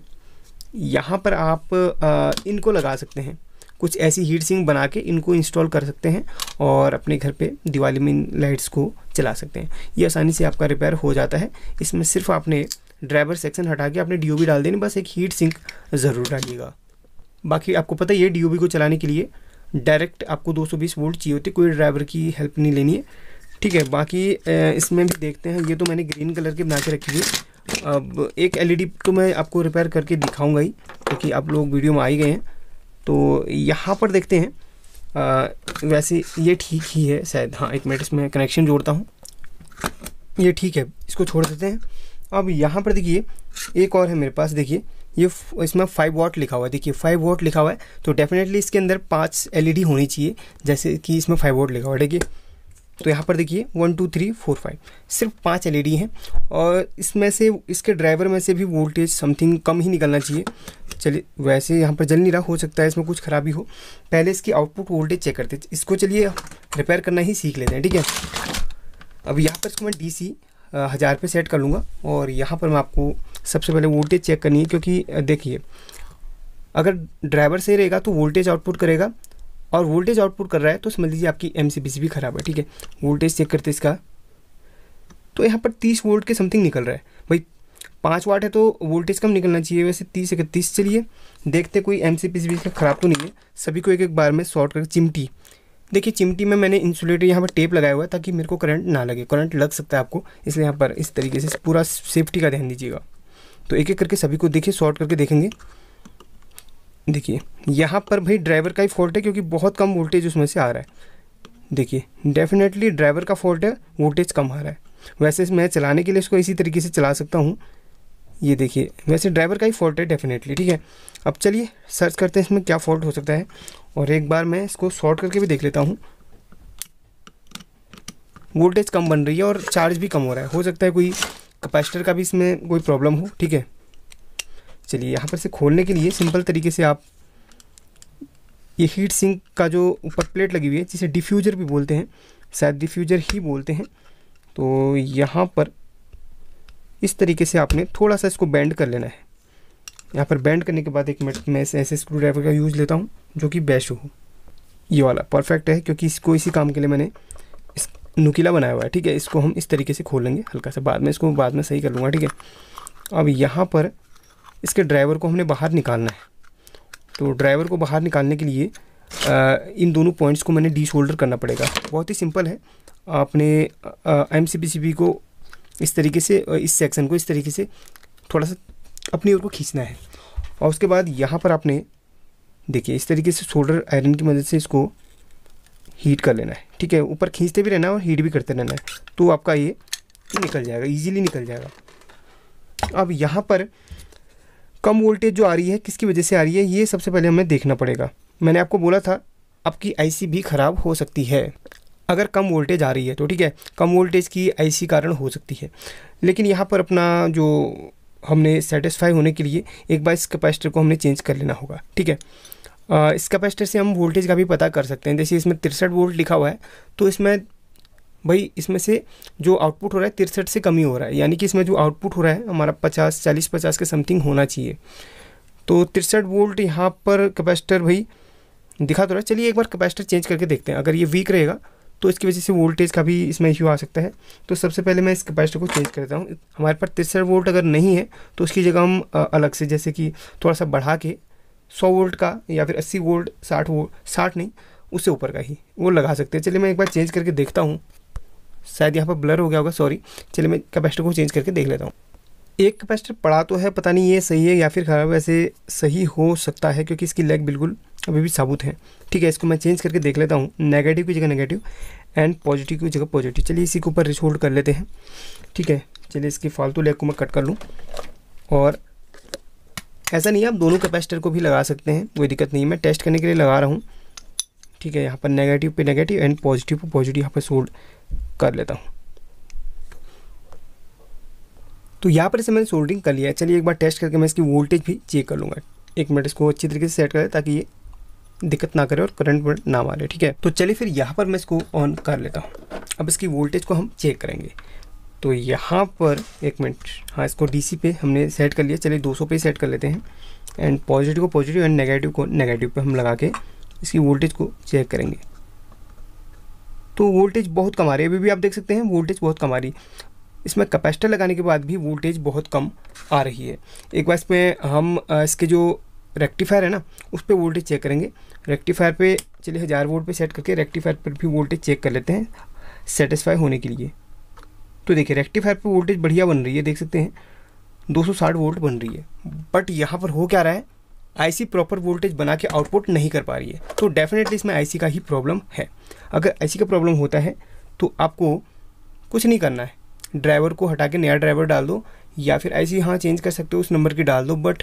यहाँ पर आप इनको लगा सकते हैं, कुछ ऐसी हीट सिंक बना के इनको इंस्टॉल कर सकते हैं और अपने घर पे दिवाली में इन लाइट्स को चला सकते हैं। ये आसानी से आपका रिपेयर हो जाता है। इसमें सिर्फ आपने ड्राइवर सेक्शन हटा के आपने DOB डाल देनी, बस एक हीट सिंक ज़रूर डालिएगा। बाकी आपको पता ही है DOB को चलाने के लिए डायरेक्ट आपको 220 वोल्ट चाहिए होती है, कोई ड्राइवर की हेल्प नहीं लेनी है, ठीक है। बाकी इसमें भी देखते हैं, ये तो मैंने ग्रीन कलर के बना के रखी है। अब एक LED तो मैं आपको रिपेयर करके दिखाऊंगा ही, क्योंकि आप लोग वीडियो में आ ही गए हैं। तो यहाँ पर देखते हैं, वैसे ये ठीक ही है शायद, हाँ 1 मिनट इसमें कनेक्शन जोड़ता हूँ, ये ठीक है, इसको छोड़ देते हैं। अब यहाँ पर देखिए एक और है मेरे पास, देखिए ये इसमें 5 वॉट लिखा हुआ है, देखिए 5 वॉट लिखा हुआ है, तो डेफिनेटली इसके अंदर 5 LED होनी चाहिए, जैसे कि इसमें 5 वॉट लिखा हुआ है। देखिए तो यहाँ पर देखिए 1 2 3 4 5 सिर्फ 5 LED हैं, और इसमें से इसके ड्राइवर में से भी वोल्टेज समथिंग कम ही निकलना चाहिए। चलिए वैसे यहाँ पर जल नहीं रहा, हो सकता है इसमें कुछ खराबी हो, पहले इसकी आउटपुट वोल्टेज चेक करते हैं। इसको चलिए रिपेयर करना ही सीख लेते हैं, ठीक है। अब यहाँ पर इसको मैं DC 1000 पे सेट कर लूँगा, और यहाँ पर मैं आपको सबसे पहले वोल्टेज चेक करनी है, क्योंकि देखिए अगर ड्राइवर सही रहेगा तो वोल्टेज आउटपुट करेगा, और वोल्टेज आउटपुट कर रहा है तो समझ लीजिए आपकी MCBC भी ख़राब है, ठीक है। वोल्टेज चेक करते इसका, तो यहाँ पर 30 वोल्ट के समथिंग निकल रहा है। भाई 5 वाट है तो वोल्टेज कम निकलना चाहिए, वैसे 30 31। चलिए देखते कोई MCBC का ख़राब तो नहीं है। सभी को एक एक बार में शॉर्ट करके चिमटी, देखिए चिमटी में मैंने इंसुलेटर यहाँ पर टेप लगाया हुआ है, ताकि मेरे को करंट ना लगे, करंट लग सकता है आपको, इसलिए यहाँ पर इस तरीके से पूरा सेफ्टी का ध्यान दीजिएगा। तो एक एक करके सभी को देखिए, शॉर्ट करके देखेंगे। देखिए यहाँ पर भाई ड्राइवर का ही फॉल्ट है, क्योंकि बहुत कम वोल्टेज उसमें से आ रहा है। देखिए डेफिनेटली ड्राइवर का फॉल्ट है, वोल्टेज कम आ रहा है। वैसे मैं चलाने के लिए इसको इसी तरीके से चला सकता हूँ, ये देखिए वैसे ड्राइवर का ही फॉल्ट है डेफिनेटली, ठीक है। अब चलिए सर्च करते हैं इसमें क्या फ़ॉल्ट हो सकता है, और एक बार मैं इसको शॉर्ट करके भी देख लेता हूँ। वोल्टेज कम बन रही है और चार्ज भी कम हो रहा है, हो सकता है कोई कैपेसिटर का भी इसमें कोई प्रॉब्लम हो, ठीक है। चलिए यहाँ पर से खोलने के लिए सिंपल तरीके से आप ये हीट सिंक का जो ऊपर प्लेट लगी हुई है, जिसे डिफ्यूज़र भी बोलते हैं, शायद डिफ्यूज़र ही बोलते हैं, तो यहाँ पर इस तरीके से आपने थोड़ा सा इसको बेंड कर लेना है। यहाँ पर बेंड करने के बाद 1 मिनट मैं ऐसे स्क्रू ड्राइवर का यूज़ लेता हूँ, जो कि बेस्ट हो। ये वाला परफेक्ट है, क्योंकि इसको इसी काम के लिए मैंने इस नुकीला बनाया हुआ है, ठीक है। इसको हम इस तरीके से खोल लेंगे हल्का सा, बाद में इसको बाद में सही कर लूँगा, ठीक है। अब यहाँ पर इसके ड्राइवर को हमने बाहर निकालना है, तो ड्राइवर को बाहर निकालने के लिए इन दोनों पॉइंट्स को मैंने डीशोल्डर करना पड़ेगा। बहुत ही सिंपल है, आपने MCBC को इस तरीके से, इस सेक्शन को इस तरीके से थोड़ा सा अपनी ओर को खींचना है, और उसके बाद यहाँ पर आपने देखिए इस तरीके से सोल्डर आयरन की मदद से इसको हीट कर लेना है, ठीक है। ऊपर खींचते भी रहना है और हीट भी करते रहना है, तो आपका ये निकल जाएगा, ईजिली निकल जाएगा। अब यहाँ पर कम वोल्टेज जो आ रही है, किसकी वजह से आ रही है, ये सबसे पहले हमें देखना पड़ेगा। मैंने आपको बोला था आपकी IC भी ख़राब हो सकती है अगर कम वोल्टेज आ रही है, तो ठीक है, कम वोल्टेज की IC कारण हो सकती है। लेकिन यहाँ पर अपना जो हमने सेटिस्फाई होने के लिए एक बार इस कैपेसिटर को हमने चेंज कर लेना होगा, ठीक है। इस कैपेसिटर से हम वोल्टेज का भी पता कर सकते हैं। जैसे इसमें 63 वोल्ट लिखा हुआ है, तो इसमें भाई इसमें से जो आउटपुट हो रहा है 63 से कम ही हो रहा है, यानी कि इसमें जो आउटपुट हो रहा है हमारा 40 के समथिंग होना चाहिए। तो 63 वोल्ट यहाँ पर कैपेसिटर भाई दिखा तो रहा है। चलिए एक बार कैपेसिटर चेंज करके देखते हैं, अगर ये वीक रहेगा तो इसकी वजह से वोल्टेज का भी इसमें इश्यू आ सकता है। तो सबसे पहले मैं इस कैपेसिटर को चेंज करता हूँ। हमारे पास 63 वोल्ट अगर नहीं है तो उसकी जगह हम अलग से, जैसे कि थोड़ा सा बढ़ा के 100 वोल्ट का या फिर 80 वोल्ट, 60 नहीं, उससे ऊपर का ही वो लगा सकते हैं। चलिए मैं एक बार चेंज करके देखता हूँ, शायद यहाँ पर ब्लर हो गया होगा, सॉरी। चलिए मैं कैपेसिटर को चेंज करके देख लेता हूँ। एक कैपेसिटर पड़ा तो है, पता नहीं ये सही है या फिर ख़राब। वैसे सही हो सकता है क्योंकि इसकी लेग बिल्कुल अभी भी साबुत है, ठीक है। इसको मैं चेंज करके देख लेता हूँ, नेगेटिव की जगह नेगेटिव एंड पॉजिटिव की जगह पॉजिटिव। चलिए इसी के ऊपर रिसोल्ड कर लेते हैं, ठीक है। चलिए इसकी फालतू लेग को मैं कट कर लूँ, और ऐसा नहीं है, आप दोनों कैपेसिटर को भी लगा सकते हैं, कोई दिक्कत नहीं है। मैं टेस्ट करने के लिए लगा रहा हूँ, ठीक है। यहाँ पर नेगेटिव पे negative and positive pay positive यहाँ पर सोल्ड कर लेता हूँ। तो यहाँ पर इसे मैंने सोल्डिंग कर लिया है। चलिए एक बार टेस्ट करके मैं इसकी वोल्टेज भी चेक कर लूँगा। 1 मिनट इसको अच्छी तरीके से सेट करें ताकि ये दिक्कत ना करे और करंट ना मारे, ठीक है। तो चलिए फिर यहाँ पर मैं इसको ऑन कर लेता हूँ। अब इसकी वोल्टेज को हम चेक करेंगे। तो यहाँ पर 1 मिनट, हाँ, इसको DC पे हमने सेट कर लिया। चलिए 200 पे सेट कर लेते हैं, एंड पॉजिटिव को पॉजिटिव एंड नेगेटिव को नेगेटिव पे हम लगा के इसकी वोल्टेज को चेक करेंगे तो वोल्टेज बहुत कम आ रही है। अभी भी आप देख सकते हैं वोल्टेज बहुत कम आ रही है। इसमें कैपेसिटर लगाने के बाद भी वोल्टेज बहुत कम आ रही है। एक बार इसमें हम इसके जो रेक्टिफायर है ना उस पर वोल्टेज चेक करेंगे। रेक्टिफायर पे चलिए 1000 वोल्ट पे सेट करके रेक्टिफायर पर भी वोल्टेज चेक कर लेते हैं सेटिस्फाई होने के लिए। तो देखिए रेक्टिफायर पे वोल्टेज बढ़िया बन रही है, देख सकते हैं 260 वोल्ट बन रही है। बट यहाँ पर हो क्या रहा है, आईसी प्रॉपर वोल्टेज बना के आउटपुट नहीं कर पा रही है। तो डेफिनेटली इसमें आईसी का ही प्रॉब्लम है। अगर आईसी का प्रॉब्लम होता है तो आपको कुछ नहीं करना है, ड्राइवर को हटा के नया ड्राइवर डाल दो, या फिर आईसी हाँ चेंज कर सकते हो उस नंबर की डाल दो, बट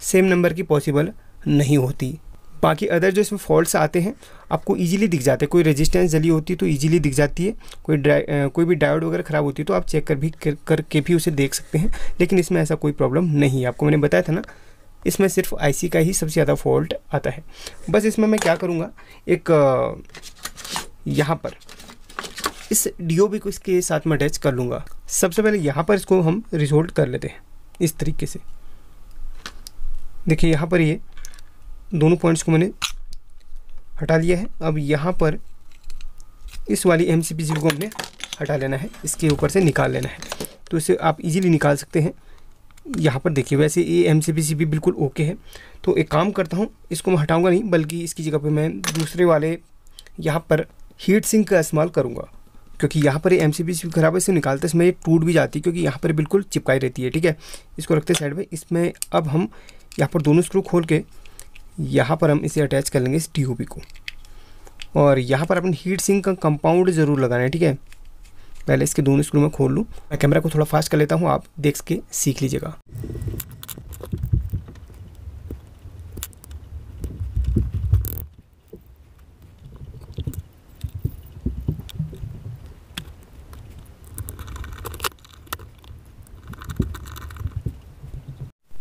सेम नंबर की पॉसिबल नहीं होती। बाकी अदर जो इसमें फॉल्ट्स आते हैं आपको इजीली दिख जाते हैं। कोई रेजिस्टेंस जली होती है तो इजीली दिख जाती है, कोई भी डायोड वगैरह ख़राब होती है तो आप चेक करके भी उसे देख सकते हैं। लेकिन इसमें ऐसा कोई प्रॉब्लम नहीं है। आपको मैंने बताया था ना, इसमें सिर्फ आईसी का ही सबसे ज़्यादा फॉल्ट आता है। बस इसमें मैं क्या करूँगा, एक यहाँ पर इस DOB को इसके साथ में अटैच कर लूँगा। सबसे पहले यहाँ पर इसको हम रिजोल्ट कर लेते हैं इस तरीके से। देखिए यहाँ पर ये दोनों पॉइंट्स को मैंने हटा लिया है। अब यहाँ पर इस वाली MCPCB को हमने हटा लेना है, इसके ऊपर से निकाल लेना है। तो इसे आप इजीली निकाल सकते हैं। यहाँ पर देखिए वैसे ये MCPCB बिल्कुल ओके है। तो एक काम करता हूँ, इसको मैं हटाऊँगा नहीं, बल्कि इसकी जगह पे मैं दूसरे वाले यहाँ पर हीट सिंक का इस्तेमाल करूँगा, क्योंकि यहाँ पर ये MCPCB खराब है। इसे निकालते इसमें ये टूट भी जाती है, क्योंकि यहाँ पर बिल्कुल चिपकाई रहती है। ठीक है, इसको रखते साइड में। इसमें अब हम यहाँ पर दोनों स्क्रू खोल के यहाँ पर हम इसे अटैच कर लेंगे इस DOB को। और यहाँ पर अपन हीट सिंक का कंपाउंड ज़रूर लगाना है। ठीक है, पहले इसके दोनों स्क्रू में खोल लूँ। मैं कैमरा को थोड़ा फास्ट कर लेता हूँ, आप देख के सीख लीजिएगा।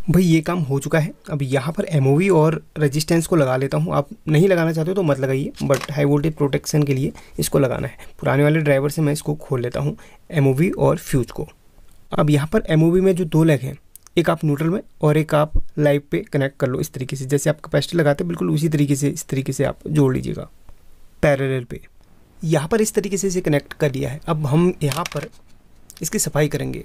भाई ये काम हो चुका है। अब यहाँ पर MOV और रेजिस्टेंस को लगा लेता हूँ। आप नहीं लगाना चाहते हो तो मत लगाइए, बट हाई वोल्टेज प्रोटेक्शन के लिए इसको लगाना है। पुराने वाले ड्राइवर से मैं इसको खोल लेता हूँ MOV और फ्यूज को। अब यहाँ पर MOV में जो 2 लेग हैं, एक आप न्यूट्रल में और एक आप लाइव पे कनेक्ट कर लो इस तरीके से। जैसे आप कैपेसिटर लगाते हैं बिल्कुल उसी तरीके से इस तरीके से आप जोड़ लीजिएगा पैरेलल पे। यहाँ पर इस तरीके से इसे कनेक्ट कर लिया है। अब हम यहाँ पर इसकी सफाई करेंगे,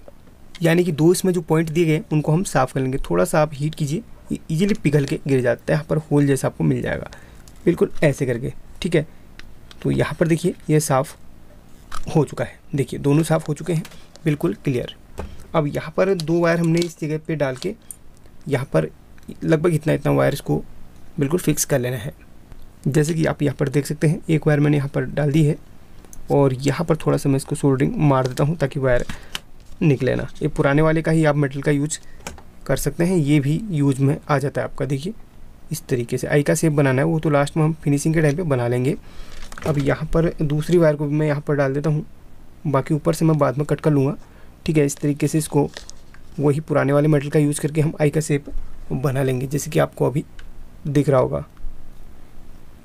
यानी कि 2 इसमें जो पॉइंट दिए गए उनको हम साफ़ कर लेंगे। थोड़ा सा आप हीट कीजिए, ये इजीली पिघल के गिर जाता है। यहाँ पर होल जैसा आपको मिल जाएगा, बिल्कुल ऐसे करके। ठीक है, तो यहाँ पर देखिए ये साफ़ हो चुका है। देखिए दोनों साफ़ हो चुके हैं, बिल्कुल क्लियर। अब यहाँ पर 2 वायर हमने इस जगह पे डाल के यहाँ पर लगभग इतना वायर इसको बिल्कुल फिक्स कर लेना है। जैसे कि आप यहाँ पर देख सकते हैं, एक वायर मैंने यहाँ पर डाल दी है और यहाँ पर थोड़ा सा मैं इसको सोल्डरिंग मार देता हूँ ताकि वायर निकले ना। ये पुराने वाले का ही आप मेटल का यूज कर सकते हैं, ये भी यूज में आ जाता है आपका। देखिए इस तरीके से आई का शेप बनाना है, वो तो लास्ट में हम फिनिशिंग के टाइम पे बना लेंगे। अब यहाँ पर दूसरी वायर को भी मैं यहाँ पर डाल देता हूँ, बाकी ऊपर से मैं बाद में कट कर लूँगा। ठीक है, इस तरीके से इसको वही पुराने वाले मेटल का यूज़ करके हम आई का शेप बना लेंगे, जैसे कि आपको अभी दिख रहा होगा।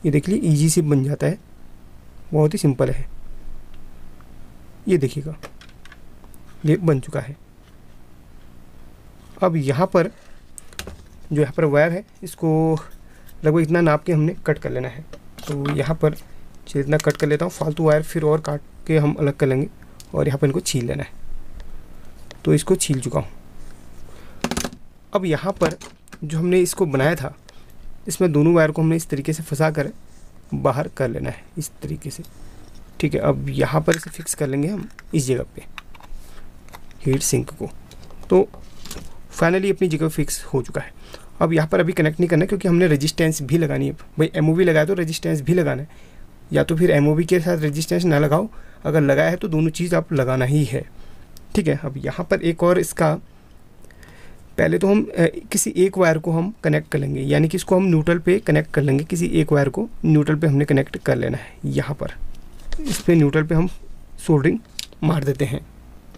ये देख लीजिए ईजी से बन जाता है, बहुत ही सिंपल है। ये देखिएगा ये बन चुका है। अब यहाँ पर जो यहाँ पर वायर है इसको लगभग इतना नाप के हमने कट कर लेना है। तो यहाँ पर इतना कट कर लेता हूँ, फालतू वायर फिर और काट के हम अलग कर लेंगे। और यहाँ पर इनको छील लेना है, तो इसको छील चुका हूँ। अब यहाँ पर जो हमने इसको बनाया था, इसमें दोनों वायर को हमने इस तरीके से फंसा कर बाहर कर लेना है इस तरीके से। ठीक है, अब यहाँ पर इसे फिक्स कर लेंगे हम इस जगह पे हीट सिंक को। तो फाइनली अपनी जगह फिक्स हो चुका है। अब यहाँ पर अभी कनेक्ट नहीं करना है, क्योंकि हमने रेजिस्टेंस भी लगानी है। भाई MOV लगाया तो रेजिस्टेंस भी लगाना है, या तो फिर MOV के साथ रेजिस्टेंस ना लगाओ, अगर लगाया है तो दोनों चीज़ आप लगाना ही है। ठीक है, अब यहाँ पर एक और इसका पहले तो हम किसी एक वायर को हम कनेक्ट कर लेंगे, यानी कि इसको हम न्यूट्रल पे कनेक्ट कर लेंगे। किसी एक वायर को न्यूट्रल पे हमने कनेक्ट कर लेना है। यहाँ पर इस पर न्यूट्रल पे हम सोल्डरिंग मार देते हैं।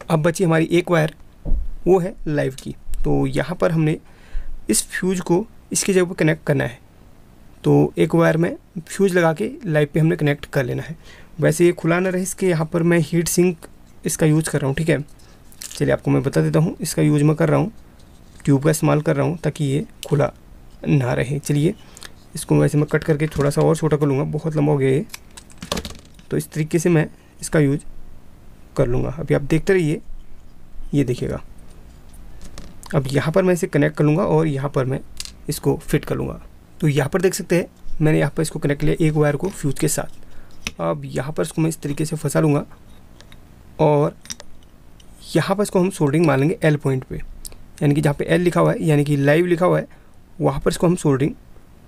अब बची हमारी एक वायर, वो है लाइव की। तो यहाँ पर हमने इस फ्यूज को इसकी जगह पर कनेक्ट करना है। तो एक वायर में फ्यूज लगा के लाइव पे हमने कनेक्ट कर लेना है। वैसे ये खुला ना रहे, इसके यहाँ पर मैं हीट सिंक इसका यूज़ कर रहा हूँ। ठीक है, चलिए आपको मैं बता देता हूँ। इसका यूज़ मैं कर रहा हूँ, ट्यूब का इस्तेमाल कर रहा हूँ ताकि ये खुला ना रहे। चलिए इसको वैसे मैं कट करके थोड़ा सा और छोटा कर लूँगा, बहुत लंबा हो गया ये। तो इस तरीके से मैं इसका यूज कर लूँगा। अभी आप देखते रहिए, ये देखिएगा। अब यहाँ पर मैं इसे कनेक्ट कर लूँगा और यहाँ पर मैं इसको फिट कर लूँगा। तो यहाँ पर देख सकते हैं मैंने यहाँ पर इसको कनेक्ट किया एक वायर को फ्यूज़ के साथ। अब यहाँ पर इसको मैं इस तरीके से फंसा लूँगा और यहाँ पर इसको हम सोल्डरिंग मार लेंगे एल पॉइंट पे, यानी कि जहाँ पे एल लिखा हुआ है यानी कि लाइव लिखा हुआ है वहाँ पर इसको हम सोल्डरिंग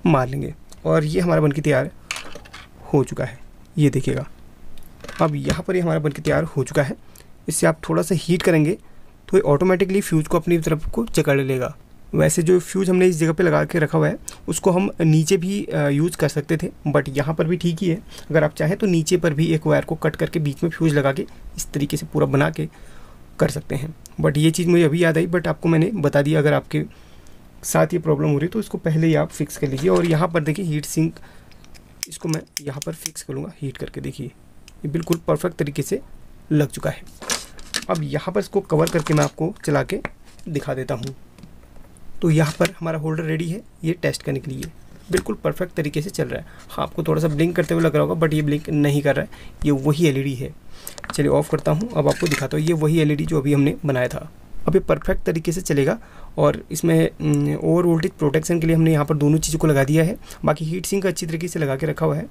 मार लेंगे। और ये हमारा बनके तैयार हो चुका है, ये देखिएगा। अब यहाँ पर ये हमारा बनके तैयार हो चुका है। इससे आप थोड़ा सा हीट करेंगे तो ये ऑटोमेटिकली फ्यूज़ को अपनी तरफ को जकड़ लेगा। वैसे जो फ्यूज़ हमने इस जगह पे लगा के रखा हुआ है उसको हम नीचे भी यूज़ कर सकते थे, बट यहाँ पर भी ठीक ही है। अगर आप चाहें तो नीचे पर भी एक वायर को कट करके बीच में फ्यूज़ लगा के इस तरीके से पूरा बना के कर सकते हैं। बट ये चीज़ मुझे अभी याद आई, बट आपको मैंने बता दिया। अगर आपके साथ ये प्रॉब्लम हो रही है तो इसको पहले ही आप फिक्स कर लीजिए। और यहाँ पर देखिए हीट सिंक, इसको मैं यहाँ पर फिक्स करूँगा हीट करके। देखिए ये बिल्कुल परफेक्ट तरीके से लग चुका है। अब यहाँ पर इसको कवर करके मैं आपको चला के दिखा देता हूँ। तो यहाँ पर हमारा होल्डर रेडी है ये टेस्ट करने के लिए, बिल्कुल परफेक्ट तरीके से चल रहा है। हाँ, आपको थोड़ा सा ब्लिंक करते हुए लग रहा होगा, बट ये ब्लिंक नहीं कर रहा है, ये वही एलईडी है। चलिए ऑफ़ करता हूँ, अब आपको दिखाता हूँ। ये वही एलईडी जो अभी हमने बनाया था, अब ये परफेक्ट तरीके से चलेगा। और इसमें ओवर वोल्टेज प्रोटेक्शन के लिए हमने यहाँ पर दोनों चीज़ों को लगा दिया है। बाकी हीट सिंक अच्छी तरीके से लगा के रखा हुआ है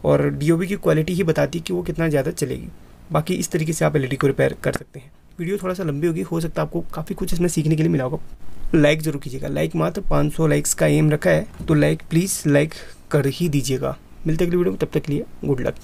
और डीओबी की क्वालिटी ही बताती है कि वो कितना ज़्यादा चलेगी। बाकी इस तरीके से आप एलईडी को रिपेयर कर सकते हैं। वीडियो थोड़ा सा लंबी होगी, हो सकता है आपको काफ़ी कुछ इसमें सीखने के लिए मिला होगा। लाइक ज़रूर कीजिएगा, लाइक मात्र 500 लाइक्स का एम रखा है, तो लाइक प्लीज़ लाइक कर ही दीजिएगा। मिलते अगली वीडियो में, तब तक के लिए गुड लक।